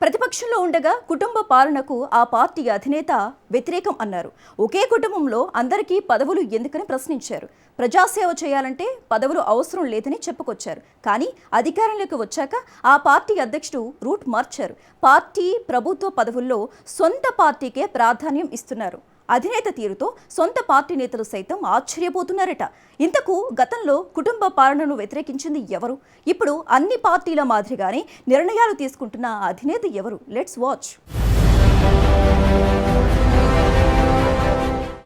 ప్రతిపక్షంలో ఉండగా కుటుంబ పాలనకు ఆ పార్టీ అధినేత వ్యతిరేకం అన్నారు. ఒకే కుటుంబంలో అందరికీ పదవులు ఎందుకని ప్రశ్నించారు. ప్రజాసేవ చేయాలంటే పదవులు అవసరం లేదని చెప్పుకొచ్చారు. కానీ అధికారంలోకి వచ్చాక ఆ పార్టీ అధ్యక్షుడు రూట్ మార్చారు. పార్టీ ప్రభుత్వ పదవుల్లో సొంత పార్టీకే ప్రాధాన్యం ఇస్తున్నారు. అధినేత తీరుతో సొంత పార్టీ నేతలు సైతం ఆశ్చర్యపోతున్నారట. ఇంతకు గతంలో కుటుంబ పాలనను వ్యతిరేకించింది ఎవరు? ఇప్పుడు అన్ని పార్టీల మాదిరిగానే నిర్ణయాలు తీసుకుంటున్న అధినేత ఎవరు? Let's watch.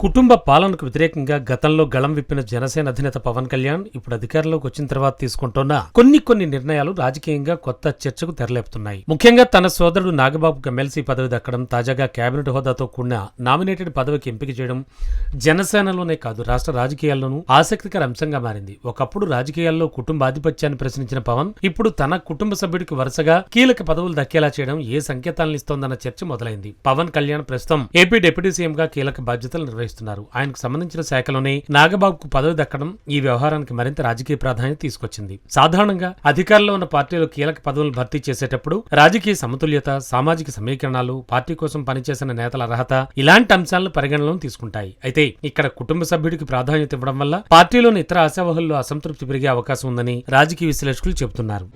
కుటుంబ పాలనకు వ్యతిరేకంగా గతంలో గళం విప్పిన జనసేన అధినేత పవన్ కళ్యాణ్ ఇప్పుడు అధికారంలోకి వచ్చిన తర్వాత తీసుకుంటున్న కొన్ని నిర్ణయాలు రాజకీయంగా కొత్త చర్చకు తెరలేపుతున్నాయి. ముఖ్యంగా తన సోదరుడు నాగబాబుకు ఎమ్మెల్సీ పదవి దక్కడం, తాజాగా కేబినెట్ హోదాతో కూడిన నామినేటెడ్ పదవికి ఎంపిక చేయడం జనసేనలోనే కాదు రాష్ట్ర రాజకీయాల్లోనూ ఆసక్తికర అంశంగా మారింది. ఒకప్పుడు రాజకీయాల్లో కుటుంబ ఆధిపత్యాన్ని ప్రశ్నించిన పవన్ ఇప్పుడు తన కుటుంబ సభ్యుడికి వరుసగా కీలక పదవులు దక్కేలా చేయడం ఏ సంకేతాలను ఇస్తోందన్న చర్చ మొదలైంది. పవన్ కళ్యాణ్ ప్రస్తుతం ఏపీ డిప్యూటీ సీఎంగా కీలక బాధ్యతలు నిర్వహిస్తున్నారు. ఆయనకు సంబంధించిన శాఖలోనే నాగబాబుకు పదవి దక్కడం ఈ వ్యవహారానికి మరింత రాజకీయ ప్రాధాన్యత తీసుకొచ్చింది. సాధారణంగా అధికారంలో ఉన్న పార్టీలు కీలక పదవులు భర్తీ చేసేటప్పుడు రాజకీయ సమతుల్యత, సామాజిక సమీకరణాలు, పార్టీ కోసం పనిచేసిన నేతల అర్హత ఇలాంటి అంశాలను పరిగణనలోకి తీసుకుంటాయి. అయితే ఇక్కడ కుటుంబ సభ్యుడికి ప్రాధాన్యత ఇవ్వడం వల్ల పార్టీలోని ఇతర ఆశావహుల్లో అసంతృప్తి పెరిగే అవకాశం ఉందని రాజకీయ విశ్లేషకులు చెబుతున్నారు.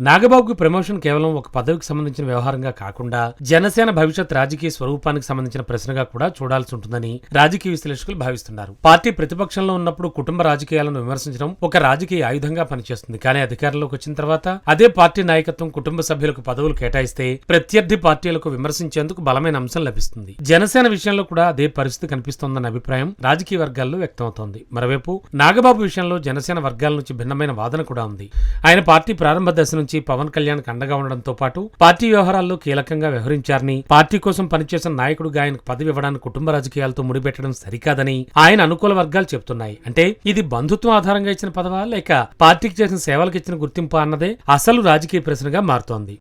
నాగబాబుకి ప్రమోషన్ కేవలం ఒక పదవికి సంబంధించిన వ్యవహారంగా కాకుండా జనసేన భవిష్యత్ రాజకీయ స్వరూపానికి సంబంధించిన ప్రశ్నగా కూడా చూడాల్సి ఉంటుందని రాజకీయ విశ్లేషకులు భావిస్తున్నారు. పార్టీ ప్రతిపక్షంలో ఉన్నప్పుడు కుటుంబ రాజకీయాలను విమర్శించడం ఒక రాజకీయ ఆయుధంగా పనిచేస్తుంది. కానీ అధికారంలోకి వచ్చిన తర్వాత అదే పార్టీ నాయకత్వం కుటుంబ సభ్యులకు పదవులు కేటాయిస్తే ప్రత్యర్థి పార్టీలకు విమర్శించేందుకు బలమైన అంశం లభిస్తుంది. జనసేన విషయంలో కూడా అదే పరిస్థితి కనిపిస్తోందన్న అభిప్రాయం రాజకీయ వర్గాల్లో వ్యక్తమవుతోంది. మరోవైపు నాగబాబు విషయంలో జనసేన వర్గాల నుంచి భిన్నమైన వాదన కూడా ఉంది. ఆయన పార్టీ ప్రారంభ దశ నుంచి పవన్ కళ్యాణ్ అండగా ఉండడంతో పాటు పార్టీ వ్యవహారాల్లో కీలకంగా వ్యవహరించారని, పార్టీ కోసం పనిచేసిన నాయకుడిగా ఆయనకు పదవి ఇవ్వడానికి కుటుంబ రాజకీయాలతో ముడిపెట్టడం సరికాదని ఆయన అనుకూల వర్గాలు చెబుతున్నాయి. అంటే ఇది బంధుత్వం ఆధారంగా ఇచ్చిన పదవా లేక పార్టీకి చేసిన సేవలకు ఇచ్చిన గుర్తింపు అన్నదే అసలు రాజకీయ ప్రశ్నగా మారుతోంది.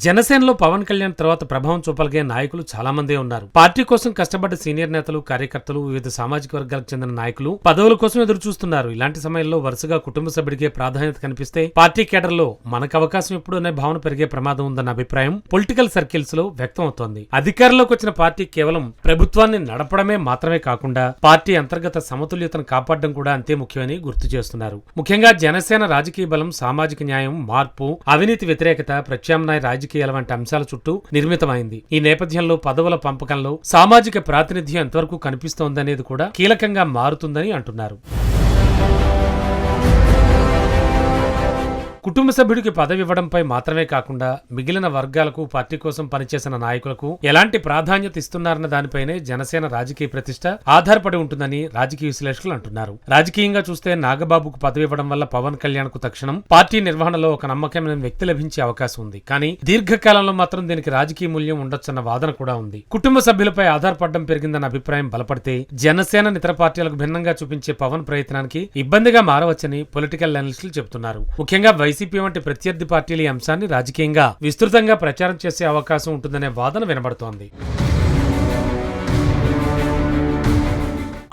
జనసేనలో పవన్ కళ్యాణ్ తర్వాత ప్రభావం చూపగలిగే నాయకులు చాలా మందే ఉన్నారు. పార్టీ కోసం కష్టపడ్డ సీనియర్ నేతలు, కార్యకర్తలు, వివిధ సామాజిక వర్గాలకు చెందిన నాయకులు పదవుల కోసం ఎదురు చూస్తున్నారు. ఇలాంటి సమయంలో వరుసగా కుటుంబ సభ్యుడికే ప్రాధాన్యత కనిపిస్తే పార్టీ కేడర్లో మనకు అవకాశం ఎప్పుడు అనే భావన పెరిగే ప్రమాదం ఉందన్న అభిప్రాయం పొలిటికల్ సర్కిల్స్ లో వ్యక్తం అవుతోంది. అధికారంలోకి వచ్చిన పార్టీ కేవలం ప్రభుత్వాన్ని నడపడమే మాత్రమే కాకుండా పార్టీ అంతర్గత సమతుల్యతను కాపాడడం కూడా అంతే ముఖ్యమని గుర్తు చేస్తున్నారు. ముఖ్యంగా జనసేన రాజకీయ బలం, సామాజిక న్యాయం, మార్పు, అవినీతి వ్యతిరేకత, ప్రత్యామ్నాయ రాజకీయాల వంటి అంశాల చుట్టూ నిర్మితమైంది. ఈ నేపథ్యంలో పదవుల పంపకంలో సామాజిక ప్రాతినిధ్యం ఎంతవరకు కనిపిస్తోందనేది కూడా కీలకంగా మారుతుందని అంటున్నారు. కుటుంబ సభ్యుడికి పదవి ఇవ్వడంపై మాత్రమే కాకుండా మిగిలిన వర్గాలకు, పార్టీ కోసం పనిచేసిన నాయకులకు ఎలాంటి ప్రాధాన్యత ఇస్తున్నారన్న దానిపైనే జనసేన రాజకీయ ప్రతిష్ట ఆధారపడి ఉంటుందని రాజకీయ విశ్లేషకులు అంటున్నారు. రాజకీయంగా చూస్తే నాగబాబుకు పదవి ఇవ్వడం వల్ల పవన్ కళ్యాణ్ కు తక్షణం పార్టీ నిర్వహణలో ఒక నమ్మకమైన వ్యక్తి లభించే అవకాశం ఉంది. కానీ దీర్ఘకాలంలో మాత్రం దీనికి రాజకీయ మూల్యం ఉండొచ్చన్న వాదన కూడా ఉంది. కుటుంబ సభ్యులపై ఆధారపడడం పెరిగిందన్న అభిప్రాయం బలపడితే జనసేన ఇతర పార్టీలకు భిన్నంగా చూపించే పవన్ ప్రయత్నానికి ఇబ్బందిగా మారవచ్చని పొలిటికల్ అనలిస్టులు చెబుతున్నారు. ముఖ్యంగా వైసీపీ వంటి ప్రత్యర్థి పార్టీల ఈ అంశాన్ని రాజకీయంగా విస్తృతంగా ప్రచారం చేసే అవకాశం ఉంటుందనే వాదన వినబడుతోంది.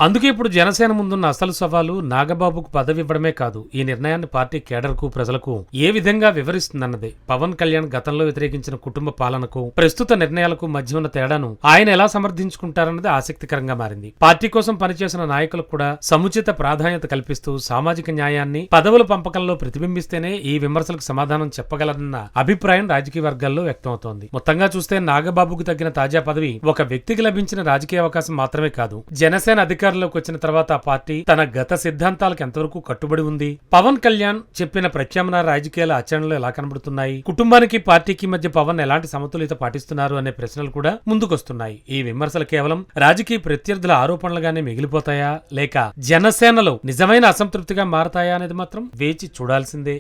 అందుకే ఇప్పుడు జనసేన ముందున్న అసలు సవాలు నాగబాబుకు పదవి ఇవ్వడమే కాదు, ఈ నిర్ణయాన్ని పార్టీ కేడర్కు, ప్రజలకు ఏ విధంగా వివరిస్తుందన్నదే. పవన్ కళ్యాణ్ గతంలో వ్యతిరేకించిన కుటుంబ పాలనకు, ప్రస్తుత నిర్ణయాలకు మధ్య ఉన్న తేడాను ఆయన ఎలా సమర్థించుకుంటారన్నది ఆసక్తికరంగా మారింది. పార్టీ కోసం పనిచేసిన నాయకులకు కూడా సముచిత ప్రాధాన్యత కల్పిస్తూ సామాజిక న్యాయాన్ని పదవుల పంపకంలో ప్రతిబింబిస్తేనే ఈ విమర్శలకు సమాధానం చెప్పగలరన్న అభిప్రాయం రాజకీయ వర్గాల్లో వ్యక్తమవుతోంది. మొత్తంగా చూస్తే నాగబాబుకు తగ్గిన తాజా పదవి ఒక వ్యక్తికి లభించిన రాజకీయ అవకాశం మాత్రమే కాదు, జనసేన అధికారంలోకి వచ్చిన తర్వాత ఆ పార్టీ తన గత సిద్ధాంతాలకు ఎంతవరకు కట్టుబడి ఉంది, పవన్ కళ్యాణ్ చెప్పిన ప్రత్యామ్నాయ రాజకీయాల ఆచరణలో ఎలా కనబడుతున్నాయి, కుటుంబానికి పార్టీకి మధ్య పవన్ ఎలాంటి సమతుల్యత పాటిస్తున్నారు అనే ప్రశ్నలు కూడా ముందుకొస్తున్నాయి. ఈ విమర్శలు కేవలం రాజకీయ ప్రత్యర్థుల ఆరోపణలుగానే మిగిలిపోతాయా లేక జనసేనలో నిజమైన అసంతృప్తిగా మారతాయా అనేది మాత్రం వేచి చూడాల్సిందే.